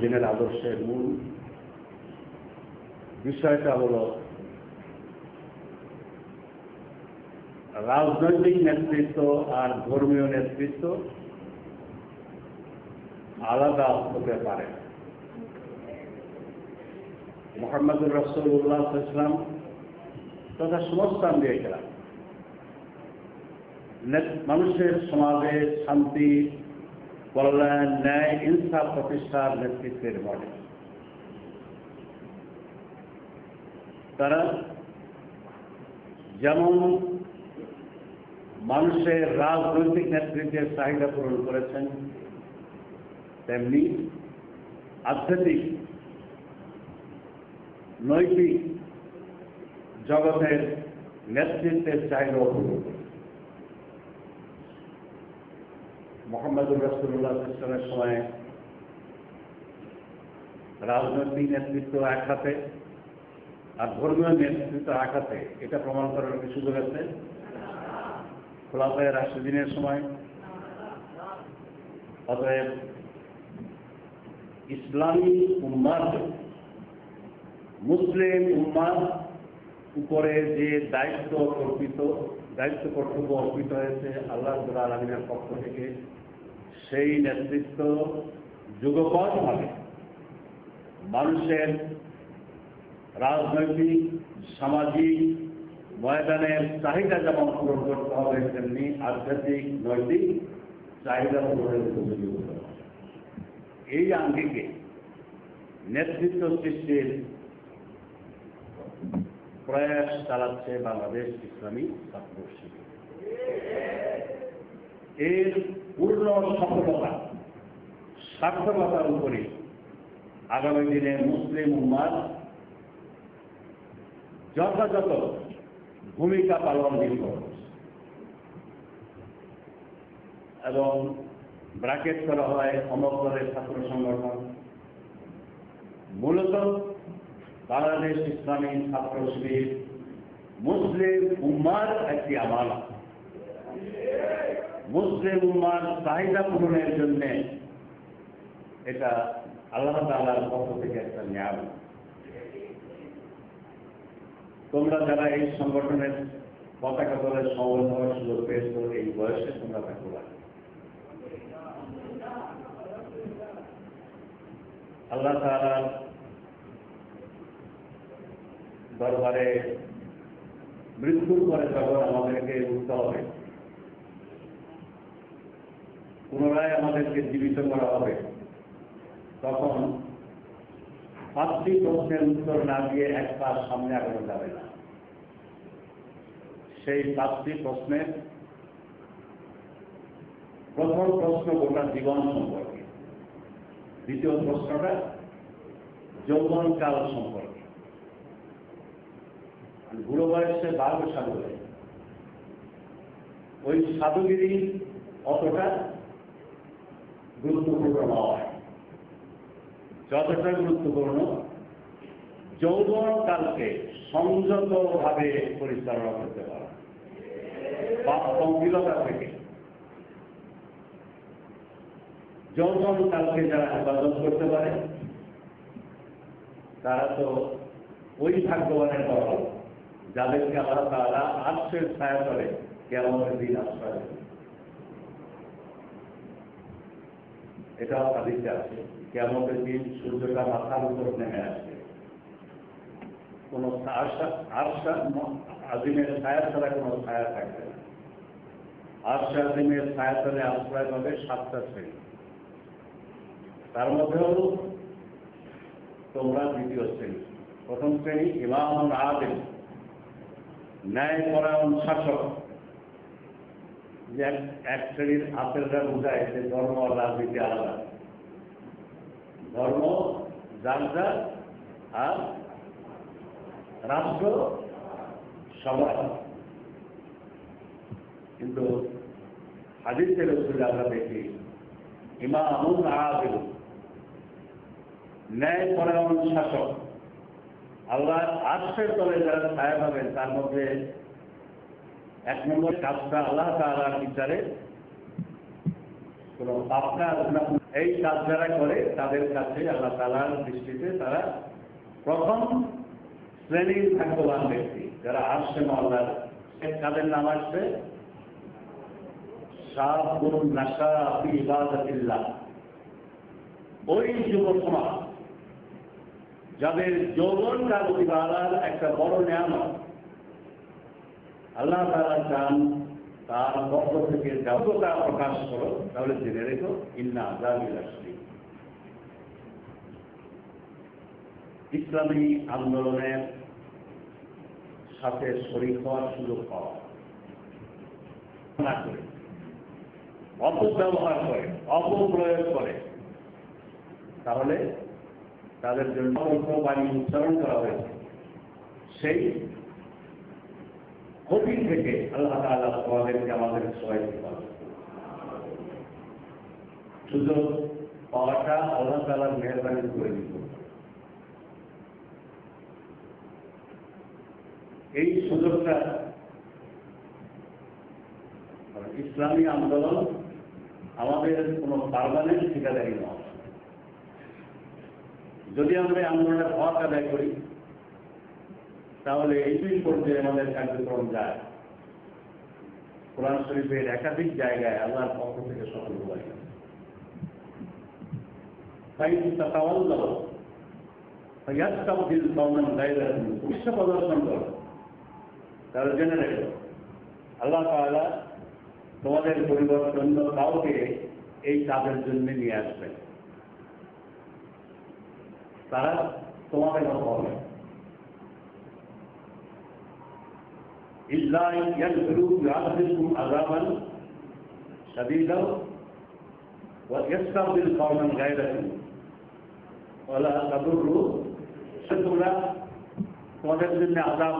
দিনের আদর্শের মূল বিষয়টা হল রাজনৈতিক নেতৃত্ব আর ধর্মীয় নেতৃত্ব আলাদা হতে পারে। মুহাম্মদুর রাসূলুল্লাহ সাল্লাল্লাহু আলাইহি ওয়াসাল্লাম তথা সমস্ত আম্বিয়া কেরাম মানুষের সমাজে শান্তি, কল্যাণ, ন্যায়, ইনসাফ প্রতিষ্ঠার নেতৃত্বের মডেল। তারা যেমন মানুষের রাজনৈতিক নেতৃত্বের চাহিদা পূরণ করেছেন, তেমনি আধ্যাত্মিক নৈতিক জগতের নেতৃত্বের চাহিদা পূরণ করেছেন। মুহাম্মদুর রাসূলুল্লাহ সাল্লাল্লাহু আলাইহি ওয়াসাল্লামের সময় রাজনৈতিক নেতৃত্ব এক হাতে আর ধর্মীয় নেতৃত্ব এক হাতে, এটা প্রমাণ করার কি সুযোগ আছে? খোলাফায়ে রাশিদিনের সময়। অতএব ইসলামী উম্মাহ, মুসলিম উম্মাহ উপরে যে দায়িত্ব কর্তব্য অর্পিত হয়েছে আল্লাহ রাব্বুল আলামিনের পক্ষ থেকে, সেই নেতৃত্ব যুগপৎভাবে মানুষের রাজনৈতিক, সামাজিক ময়দানের চাহিদা যেমন পূরণ করতে হবে, তেমনি আধ্যাত্মিক নৈতিক চাহিদা পূরণের উপযোগী হতে হবে। এই আঙ্গিকে নেতৃত্ব সৃষ্টির প্রয়াস চালাচ্ছে বাংলাদেশ ইসলামী ছাত্র শিবির। এর পূর্ণ সফলতা, সার্থকতার উপরে আগামী দিনে মুসলিম উম্মাহ যথাযথ ভূমিকা পালন নির্ভর এবং ব্র্যাকেট করা হয় অমর ছাত্র সংগঠন। মূলত বাংলাদেশ ইসলামী ছাত্র শিবির মুসলিম উম্মার একটি আমানত। মুসলিম উম্মার চাহিদা পূরণের জন্য এটা আল্লাহ তাআলার পক্ষ থেকে একটা নিয়ামত। তোমরা যারা এই সংগঠনের পতাকা দলের সমবেত হওয়ার সুযোগ পেয়েছ, এই বয়সে তোমরা তা করো। আল্লাহ তাআলার দরবারে মৃত্যুর পরে যখন আমাদেরকে উঠতে হবে, পুনরায় আমাদেরকে জীবিত করা হবে, তখন 5টি প্রশ্নের উত্তর না দিয়ে এক পা সামনে আগানো যাবে না। সেই 5টি প্রশ্নের প্রথম প্রশ্ন গোটা জীবন সম্পর্কে, দ্বিতীয় প্রশ্নটা যৌবনকাল সম্পর্কে। বুড়ো বয়সে 12 সাধু হয়, ওই সাধুগিরি অতটা গুরুত্বপূর্ণ নয় যতটা গুরুত্বপূর্ণ যৌবনকালকে সংযতভাবে পরিচালনা করতে পারা, পঙ্কিলতা থেকে। যৌবনকালকে যারা হেফাজত করতে পারে তারা তো ওই ভাগ্যবানের দল যাদেরকে আল্লাহ তাআলা আরশের ছায়া তলে কিয়ামতের দিন আশ্রয় দেবে। এটাও হাদিসে আছে, কিয়ামতের দিন সূর্যটা মাথার উপর নেমে আসবে, কোন আরশ আজিমের ছায়া ছাড়া কোনো ছায়া থাকবে না। আরশ আজিমের ছায়া তলে আশ্রয় পাবে 7টা শ্রেণী। তার মধ্যে হল তোমরা দ্বিতীয় শ্রেণী। প্রথম শ্রেণী ইমামুন আদিল, ন্যায়পরায়ণ শাসক। যে এক শ্রেণীর আপেলরা বোঝায় যে ধর্ম আর রাজনীতি আলাদা, ধর্ম যার যার আর রাষ্ট্র সবার। কিন্তু হাদিসে রাসূলে আমরা দেখি ইমামুন আদিল, ন্যায়পরায়ণ শাসক। আল্লাহ আরশের তলে যারা ছায়া পাবেন তার মধ্যে 1 নম্বর কাজটা আল্লাহ তাআলার বিচারে কোনো পাপ না এই কাজ যারা করে তাদের কাছে আল্লাহ তাআলার দৃষ্টিতে তারা প্রথম শ্রেণীর ভাগ্যবান ব্যক্তি। যারা আরশে মওলার তাদের নাম আসছে শাবুন নাশা ফি ইবাদাতিল্লাহ। ওই যুব সমাজ যাদের যৌবনটা ইবাদার একটা বড় নিয়ামত, আল্লাহ তাআলা চান তার পক্ষ থেকে যোগ্যতা প্রকাশ করো, তাহলে জেনে রেখো ইন্না আযাবি লাশাদীদ। ইসলামী আন্দোলনের সাথে শরীক হওয়ার সুযোগ পাওয়া না করে, অপব্যবহার করে, অপপ্রয়োগ করে, তাহলে তাদের জন্য বাণী উচ্চারণ করা হয়েছে। সেই ক্ষতি থেকে আল্লাহ তাআলা তোমাদেরকে আমাদের সবাইকে পাবে। সুযোগ পাওয়াটা আল্লাহ তাআলার মেহেরবানি করে দিত। এই সুযোগটা ইসলামী আন্দোলন আমাদের কোনো পার্মানেন্ট ঠিকাদারি নয়। যদি আমরা এই আন্দোলনের হক আদায় করি তাহলে এই দুই পর্যায়ে আমাদের কার্যক্রম যায়। কোরআন শরীফের একাধিক জায়গায় আল্লাহর পক্ষ থেকে সতর্কবাণী আছে। তাই তাতাওয়াল্লাহ ফায়াস্তাবদিল কওমান গায়রাকুম, উৎসাহ প্রদর্শন করো, তাহলে জেনে রেখো আল্লাহ তাআলা তোমাদের পরিবর্তন কাউকে এই কাজের জন্য নিয়ে আসবেন। তারা তোমাদের মতো হবে। ইল্লা ইয়ানফিরু ইউআযিবকুম আযাবান শাদীদান ওয়া ইয়াস্তাবদিল কওমান গায়রাকুম ওয়া লা তাদুররু, তোমরা তোমাদের জন্য আযাব